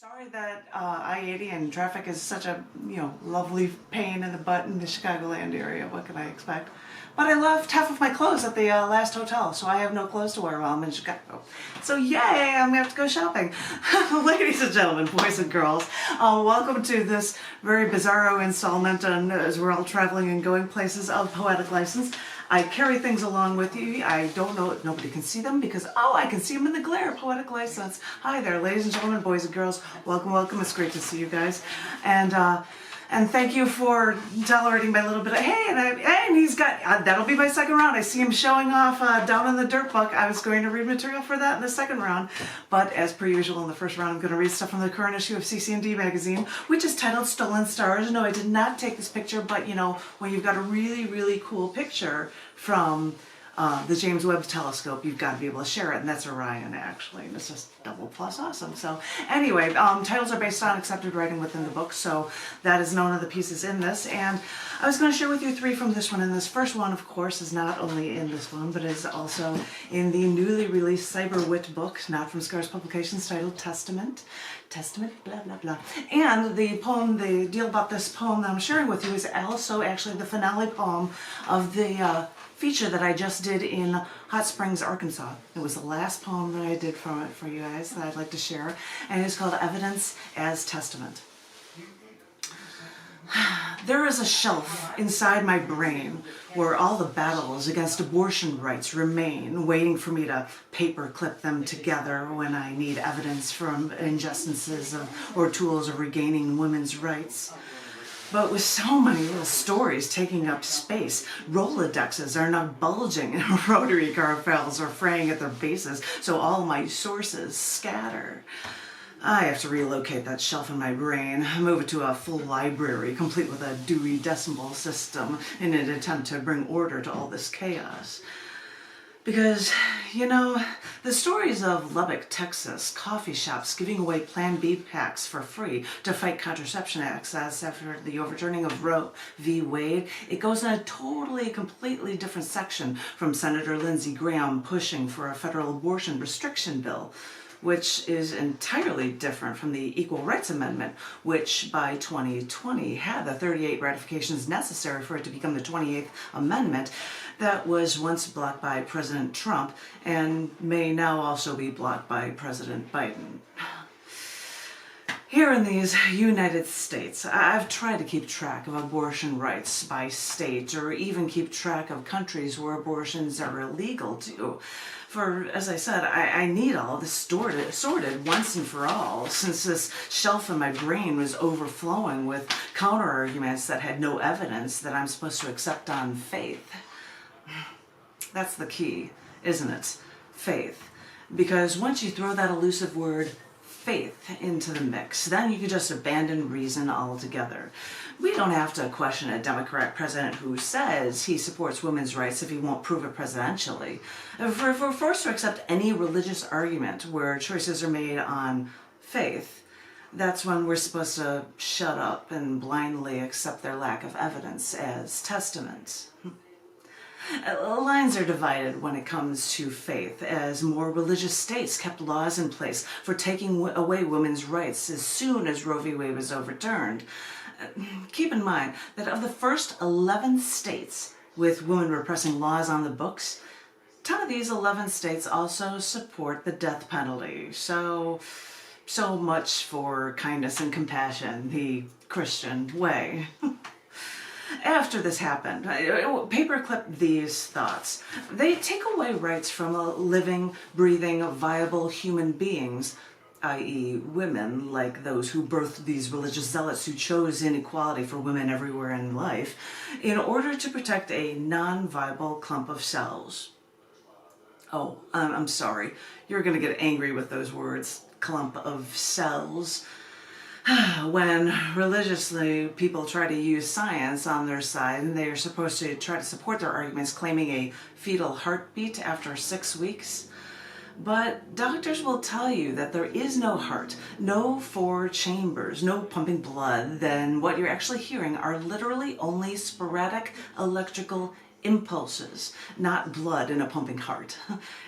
Sorry that I-80 and traffic is such a, lovely pain in the butt in the Chicagoland area. What can I expect? But I left half of my clothes at the last hotel, so I have no clothes to wear while I'm in Chicago. So yay, I'm gonna have to go shopping. Ladies and gentlemen, boys and girls, welcome to this very bizarro installment on, as we're all traveling and going places, of Poetic License. I carry things along with you. I don't know, nobody can see them because, I can see them in the glare. Poetic License. Hi there, ladies and gentlemen, boys and girls. Welcome, welcome. It's great to see you guys. And thank you for tolerating my little bit of, hey, and he's got, that'll be my second round. I see him showing off down in the dirt book. I was going to read material for that in the second round, but as per usual in the first round, I'm going to read stuff from the current issue of cc&d magazine, which is titled Stolen Stars. No, I did not take this picture, but when you've got a really, really cool picture from the James Webb Telescope, you've got to be able to share it, and that's Orion, actually, and it's just double plus awesome. So anyway, titles are based on accepted writing within the book, so that is none of the pieces in this, and I was going to share with you three from this one, and this first one, of course, is not only in this one, but is also in the newly released Cyberwit book, not from Scars Publications, titled Testament, blah, blah, blah. And the poem, the deal about this poem that I'm sharing with you is also actually the finale poem of the feature that I just did in Hot Springs, Arkansas. It was the last poem that I did from it for you guys that I'd like to share, and it's called Evidence as Testament. There is a shelf inside my brain where all the battles against abortion rights remain, waiting for me to paperclip them together when I need evidence from injustices or tools of regaining women's rights. But with so many little stories taking up space, Rolodexes are not bulging and rotary car files are fraying at their bases, so all my sources scatter. I have to relocate that shelf in my brain, move it to a full library, complete with a Dewey Decimal System, in an attempt to bring order to all this chaos. Because, the stories of Lubbock, Texas, coffee shops giving away Plan B packs for free to fight contraception access after the overturning of Roe v. Wade, it goes in a completely different section from Senator Lindsey Graham pushing for a federal abortion restriction bill, which is entirely different from the Equal Rights Amendment, which by 2020 had the 38 ratifications necessary for it to become the 28th Amendment that was once blocked by President Trump and may now also be blocked by President Biden. Here in these United States, I've tried to keep track of abortion rights by state, or even keep track of countries where abortions are illegal too. For, as I said, I need all this sorted once and for all, since this shelf in my brain was overflowing with counter-arguments that had no evidence that I'm supposed to accept on faith. That's the key, isn't it? Faith. Because once you throw that elusive word faith into the mix, then you can just abandon reason altogether. We don't have to question a Democrat president who says he supports women's rights if he won't prove it presidentially. If we're forced to accept any religious argument where choices are made on faith, that's when we're supposed to shut up and blindly accept their lack of evidence as testament. Lines are divided when it comes to faith, as more religious states kept laws in place for taking away women's rights as soon as Roe v. Wade was overturned. Keep in mind that of the first 11 states with women repressing laws on the books, 10 of these 11 states also support the death penalty. So much for kindness and compassion, the Christian way. After this happened, paperclip these thoughts. They take away rights from living, breathing, viable human beings, i.e. women, like those who birthed these religious zealots who chose inequality for women everywhere in life, in order to protect a non-viable clump of cells. Oh, I'm sorry. You're going to get angry with those words, clump of cells. When religiously people try to use science on their side, and they are supposed to try to support their arguments claiming a fetal heartbeat after 6 weeks. But doctors will tell you that there is no heart, no 4 chambers, no pumping blood. Then what you're actually hearing are literally only sporadic electrical impulses, not blood in a pumping heart.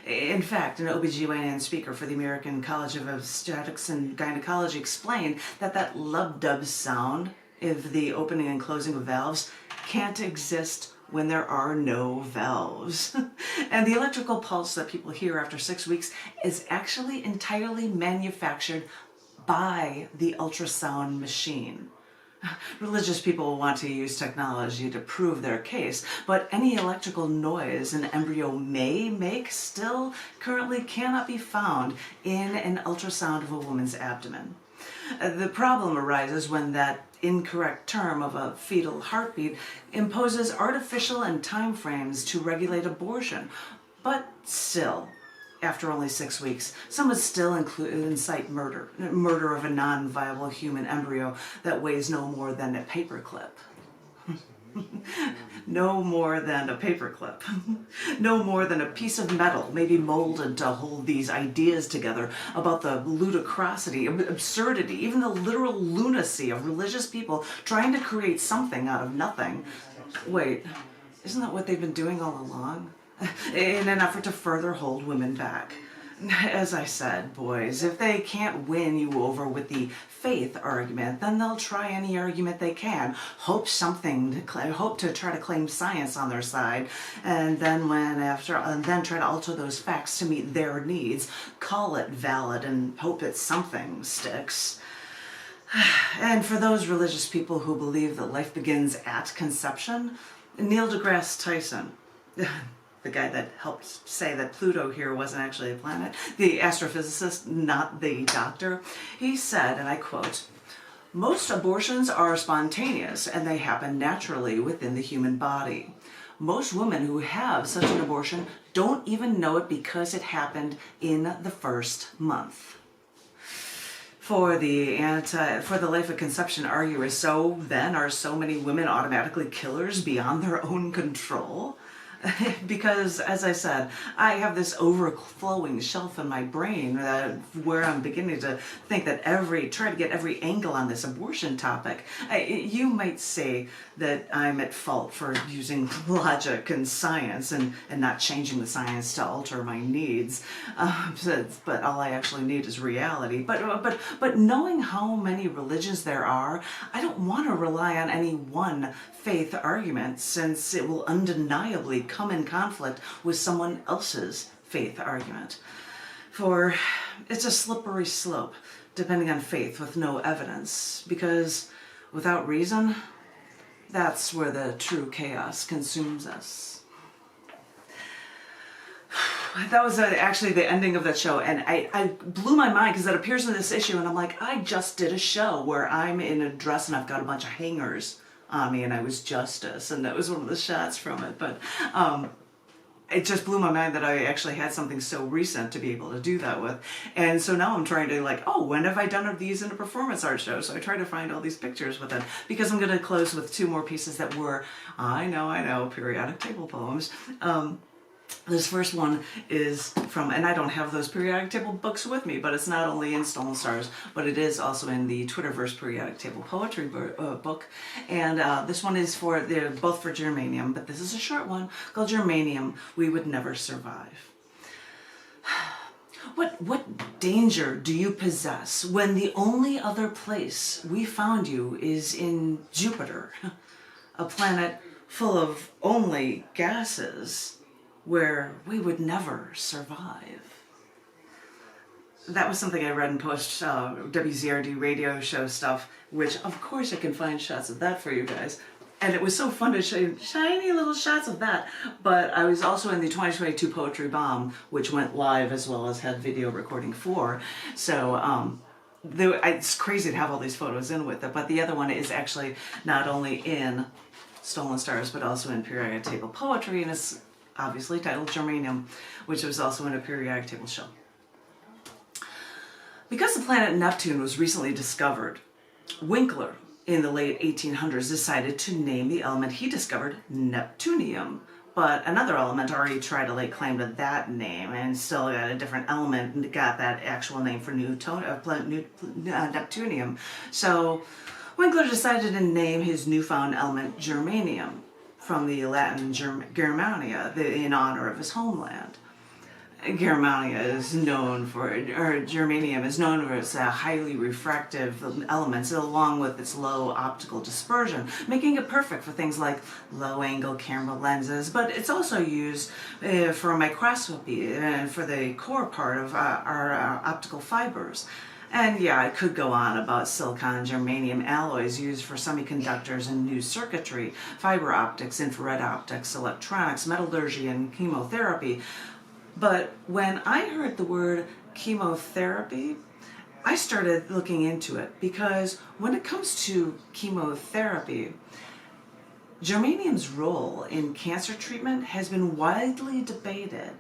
In fact, an OBGYN speaker for the American College of Obstetrics and Gynecology explained that that lub-dub sound of the opening and closing of valves can't exist when there are no valves. And the electrical pulse that people hear after 6 weeks is actually entirely manufactured by the ultrasound machine. Religious people want to use technology to prove their case, but any electrical noise an embryo may make still currently cannot be found in an ultrasound of a woman's abdomen. The problem arises when that incorrect term of a fetal heartbeat imposes artificial and time frames to regulate abortion. But still, after only 6 weeks, some would still incite murder of a non-viable human embryo that weighs no more than a paperclip. No more than a paperclip. No more than a piece of metal, maybe molded to hold these ideas together about the ludicrosity, absurdity, even the literal lunacy of religious people trying to create something out of nothing. Wait, isn't that what they've been doing all along? In an effort to further hold women back. As I said, boys, if they can't win you over with the faith argument, then they'll try any argument they can, hope to try to claim science on their side, and then try to alter those facts to meet their needs, call it valid, and hope that something sticks. And for those religious people who believe that life begins at conception, Neil deGrasse Tyson, the guy that helped say that Pluto here wasn't actually a planet, the astrophysicist, not the doctor, he said, and I quote, "Most abortions are spontaneous and they happen naturally within the human body. Most women who have such an abortion don't even know it because it happened in the first month." For the life of conception arguers, so then are so many women automatically killers beyond their own control? Because, as I said, I have this overflowing shelf in my brain where I'm beginning to think that try to get every angle on this abortion topic. You might say that I'm at fault for using logic and science and not changing the science to alter my needs. But all I actually need is reality. But knowing how many religions there are, I don't want to rely on any one faith argument, since it will undeniably come in conflict with someone else's faith argument. For it's a slippery slope, depending on faith with no evidence, because without reason, that's where the true chaos consumes us. That was actually the ending of that show, and I blew my mind because it appears in this issue, and I'm like, I just did a show where I'm in a dress and I've got a bunch of hangers on me and I was Justice, and that was one of the shots from it. But it just blew my mind that I actually had something so recent to be able to do that with. And so now I'm trying to when have I done these in a performance art show? So I try to find all these pictures with it, because I'm going to close with 2 more pieces that were, I know, periodic table poems. This first one is from, and I don't have those periodic table books with me, but it's not only in Stolen Stars, but it is also in the Twitterverse periodic table poetry book. And this one is both for Germanium, but this is a short one called Germanium, We Would Never Survive. What danger do you possess when the only other place we found you is in Jupiter, a planet full of only gases, where we would never survive? That was something I read in post WZRD radio show stuff, which of course I can find shots of that for you guys. And it was so fun to show you shiny little shots of that. But I was also in the 2022 Poetry Bomb, which went live as well as had video recording for. So it's crazy to have all these photos in with it. But the other one is actually not only in Stolen Stars, but also in periodic table poetry, and it's obviously titled Germanium, which was also in a periodic table show. Because the planet Neptune was recently discovered, Winkler in the late 1800s decided to name the element he discovered Neptunium. But another element already tried to lay claim to that name and still got a different element and got that actual name for Neptunium. So Winkler decided to name his newfound element Germanium. from the Latin Germania, in honor of his homeland. Germania is known for, or germanium is known for its highly refractive elements along with its low optical dispersion, making it perfect for things like low-angle camera lenses, but it's also used for microscopy and for the core part of our optical fibers. And yeah, I could go on about silicon and germanium alloys used for semiconductors and new circuitry, fiber optics, infrared optics, electronics, metallurgy, and chemotherapy. But when I heard the word chemotherapy, I started looking into it, because when it comes to chemotherapy, germanium's role in cancer treatment has been widely debated.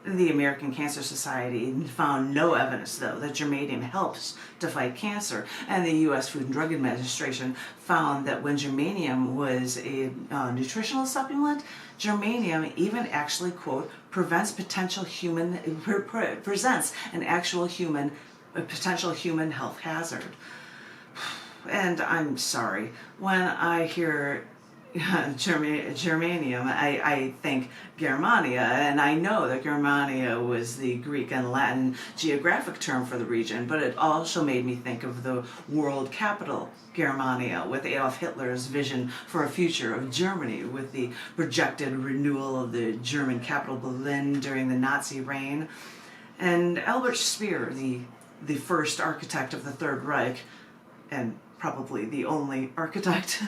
The American Cancer Society found no evidence, though, that germanium helps to fight cancer, and the U.S. Food and Drug Administration found that when germanium was a nutritional supplement, germanium even actually, quote, presents an potential human health hazard. And I'm sorry, when I hear germanium, I think Germania, and I know that Germania was the Greek and Latin geographic term for the region, but it also made me think of the world capital, Germania, with Adolf Hitler's vision for a future of Germany, with the projected renewal of the German capital Berlin during the Nazi reign. And Albert Speer, the first architect of the Third Reich, and probably the only architect,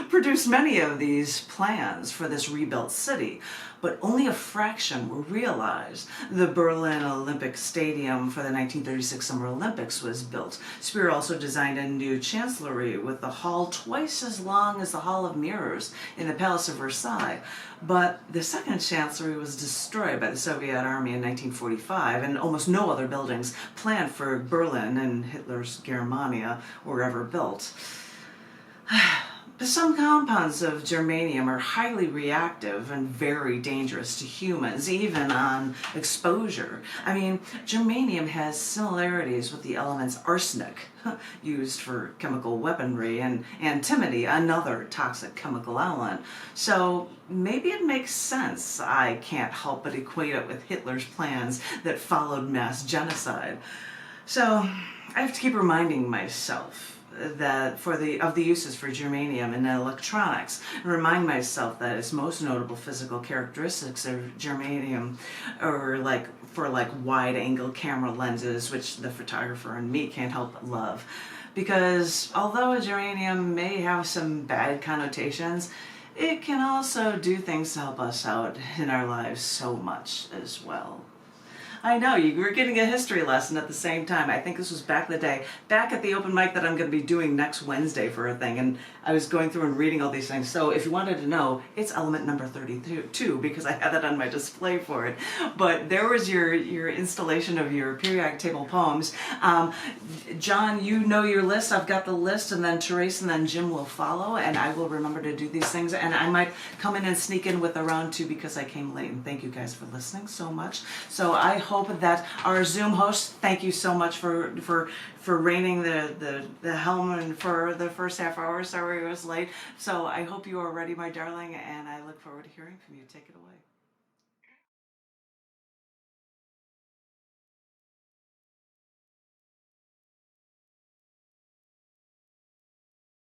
produced many of these plans for this rebuilt city, but only a fraction were realized. The Berlin Olympic Stadium for the 1936 Summer Olympics was built. Speer also designed a new chancellery with the hall twice as long as the Hall of Mirrors in the Palace of Versailles. But the second chancellery was destroyed by the Soviet Army in 1945, and almost no other buildings planned for Berlin and Hitler's Germania were ever built. Some compounds of germanium are highly reactive and very dangerous to humans, even on exposure. I mean, germanium has similarities with the elements arsenic, used for chemical weaponry, and antimony, another toxic chemical element. So maybe it makes sense I can't help but equate it with Hitler's plans that followed mass genocide. So I have to keep reminding myself that of the uses for germanium in electronics, and remind myself that its most notable physical characteristics of germanium are for wide-angle camera lenses, which the photographer and me can't help but love. Because although germanium may have some bad connotations, it can also do things to help us out in our lives so much as well. I know, you were getting a history lesson at the same time. I think this was back in the day, back at the open mic that I'm going to be doing next Wednesday for a thing, and I was going through and reading all these things. So if you wanted to know, it's element number 32, because I had that on my display for it. But there was your installation of your periodic table poems. John, you know your list. I've got the list, and then Therese and then Jim will follow, and I will remember to do these things. And I might come in and sneak in with a round 2 because I came late. And thank you guys for listening so much. So I hope that our Zoom host, thank you so much for reigning the helm and for the first half hour. Sorry I was late. So I hope you are ready, my darling, and I look forward to hearing from you. Take it away.